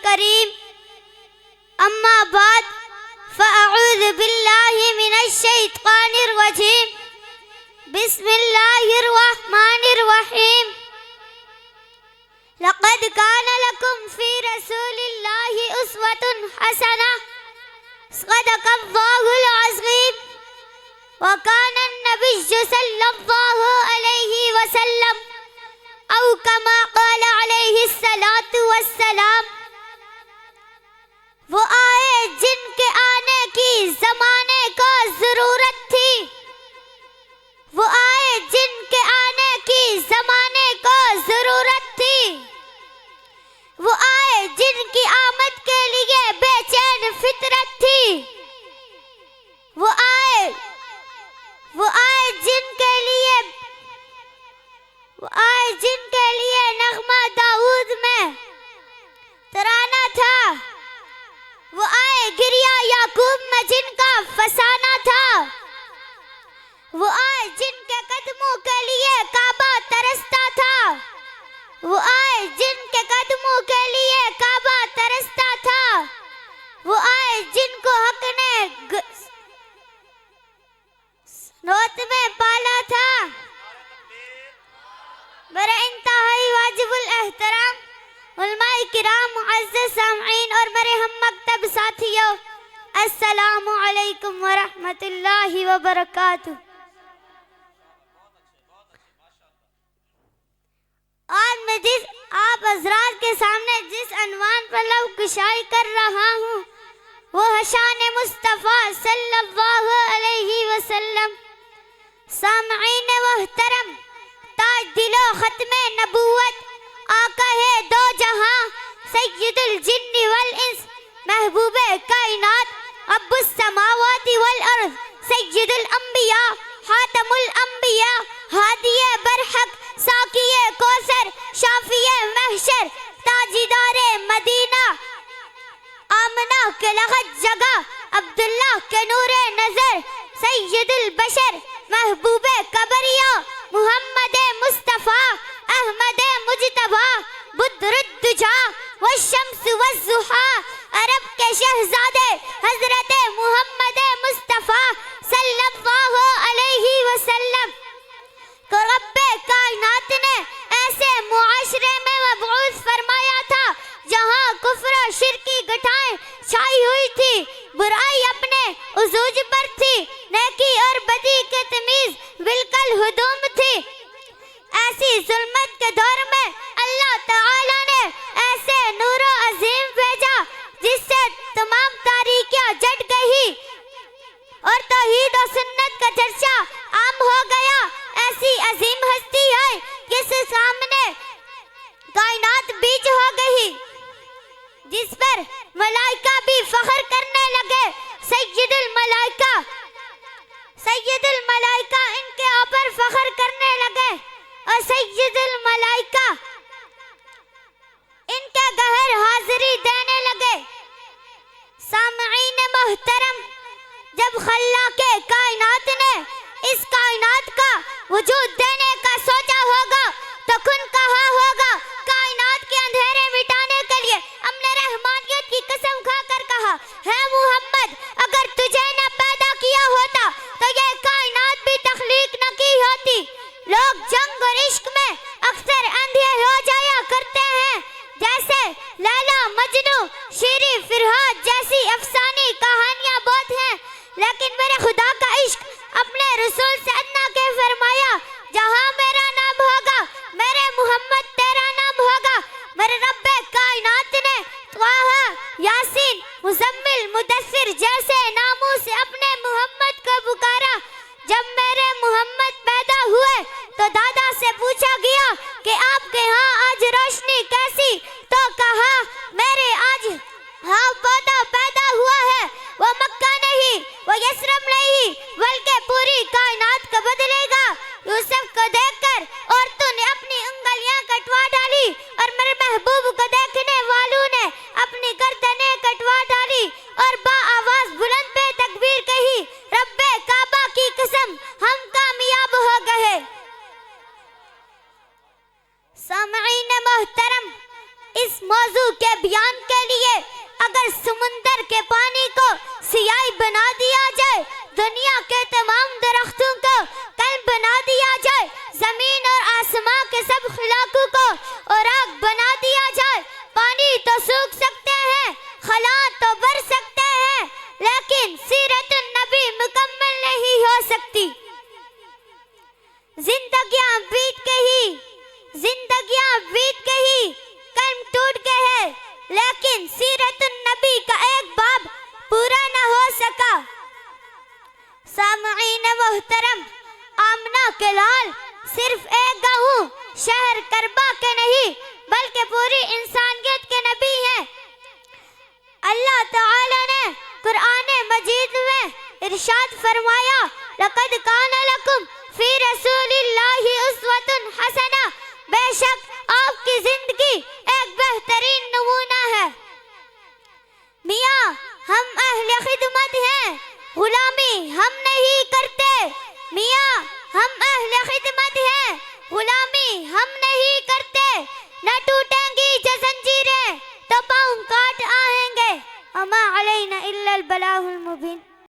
کریم اما بعد فاعوذ باللہ من الشیطان الرجیم بسم اللہ الرحمن الرحیم لقد كان لكم في رسول الله أسوة حسنة صدق الله العظيم وكان النبي صلى الله عليه وسلم أو كما قال عليه الصلاة والسلام وہ آئے جن کے آنے کی زمانے کو ضرورت تھی، وہ آئے جن کے آنے کی زمانے کو ضرورت تھی، وہ آئے جن کی آمد کے لیے بے چین فطرت تھی، وہ آئے جن کے لیے نغمہ داؤد میں ترانہ تھا، وہ آئے گریہ یعقوب میں جن کا فسانہ تھا، وہ آئے جن کے قدموں کے لیے کعبہ ترستا تھا، وہ آئے جن کے قدموں کے لیے کعبہ ترستا تھا، وہ آئے جن کو حق نے نوت میں پالا تھا۔ میرے انتہائی واجب الاحترام علماء کرام، معزز سامعین اور میرے ہم مکتب ساتھیوں، السلام علیکم ورحمۃ اللہ وبرکاتہ۔ آج میں آپ حضرات کے سامنے جس عنوان پر لب کشائی کر رہا ہوں وہ ہے شان مصطفیٰ صلی اللہ علیہ وسلم۔ سامعین محترم، تاج دل و ختم نبوت، آقا ہے دو جہاں، سید الجن والانس، محبوب کائنات، رب السماوات والارض، سید الانبیاء، خاتم الانبیاء، ہادی برحق، ساقی کوثر، شافی محشر، تاجدار مدینہ، آمنہ کے لغت جگہ، عبداللہ کے نور نظر، سید البشر، محبوب کبریا، محمد مصطفیٰ، احمد مجتبیٰ، بدر الدجا والشمس والضحیٰ، عرب کے شہزادے حضرت محمد مصطفیٰ صلی اللہ علیہ وسلم کو رب کائنات نے ایسے معاشرے میں مبعوث فرمایا تھا جہاں کفر و شرک کی گٹھائیں چھائی ہوئی تھی، برائی اپنے عروج پر تھی، نیکی اور بدی کی تمیز بالکل حدوم تھی۔ ایسی ظلمت کے دور میں اللہ تعالیٰ نے ایسے نور و عظیم بھیجا جس سے تمام تاریکیاں جٹ گئی اور توحید و سنت کا چرچا عام ہو گیا۔ ایسی عظیم ہستی ہے جس سامنے کائنات بیج ہو گئی، جس پر ملائکہ بھی فخر کرنے لگے۔ سید الملائکہ ان کے اوپر فخر کرنے لگے اور سید الملائکہ ان کے گھر حاضری دینے لگے۔ سامعین محترم، جب خلاق کائنات نے اس کائنات کا وجود دینے کا سوچا ہوگا تو کن کہا ہوگا، کائنات کے اندھیرے مٹانے کے لیے ہم نے رحمانیت کی قسم کھا کر کہا ہے محمد، اگر تجھے نہ پیدا کیا ہوتا تو یہ کائنات بھی تخلیق نہ کی ہوتی۔ لوگ جنگ اور عشق میں اکثر اندھے ہو جایا کرتے ہیں، جیسے لیلا مجنو، شیری فرہاد جیسی افسانی کہانیاں بہت ہیں، لیکن میرے خدا کا عشق اپنے رسول سے ادنا کے فرمایا، جہاں میرا نام ہوگا میرے محمد تیرا نام ہوگا۔ میرے رب کائنات نے طٰہٰ، یاسین، مزمل، مدثر جیسے ناموں سے اپنے محمد کو پکارا۔ جب میرے محمد پیدا ہوئے تو دادا سے پوچھا گیا کہ آپ کے ہاں آج روشنی کیسی، تو کہا میرے آج ہاں پودا پیدا ہوا ہے، وہ مکہ نہیں، وہ یثرب نہیں، بلکہ پوری کائنات کو بدلے گا۔ یوسف کو دیکھ کر عورتوں نے اپنی انگلیاں کٹوا ڈالی اور میرے محبوب کو دیکھنے والوں نے اپنی گردنیں کٹوا ڈالی اور با آواز بلند پہ تکبیر کہی، رب کعبہ کی قسم ہم کامیاب ہو گئے۔ سامعین محترم، اس موضوع کے بیان کے لیے سالات تو بڑھ سکتے ہیں لیکن سیرت النبی مکمل نہیں ہو سکتی. زندگیاں بیت کے ہی قلم ٹوٹ کے ہے لیکن سیرت النبی کا ایک باب پورا نہ ہو سکا. سامعین محترم، آمنہ کے لال صرف ایک گاؤں شہر کربا کے نہیں بلکہ پوری انسانیت کے نبی ہیں. اللہ تعالی نے قرآن مجید میں ارشاد فرمایا، لَقَدْ كَانَ لَكُمْ فِي رَسُولِ اللَّهِ أُسْوَةٌ حَسَنَةٌ، بے شک آپ کی زندگی ایک بہترین نمونہ ہے. میاں ہم اہل خدمت ہیں، غلامی ہم نہیں کرتے. میاں ہم اہل خدمت ہیں، غلامی ہم نہیں کرتے. نہ ٹوٹیں گی جو زنجیریں تو پاؤں کاٹ آئیں گے. وما علینا الا البلاغ المبین.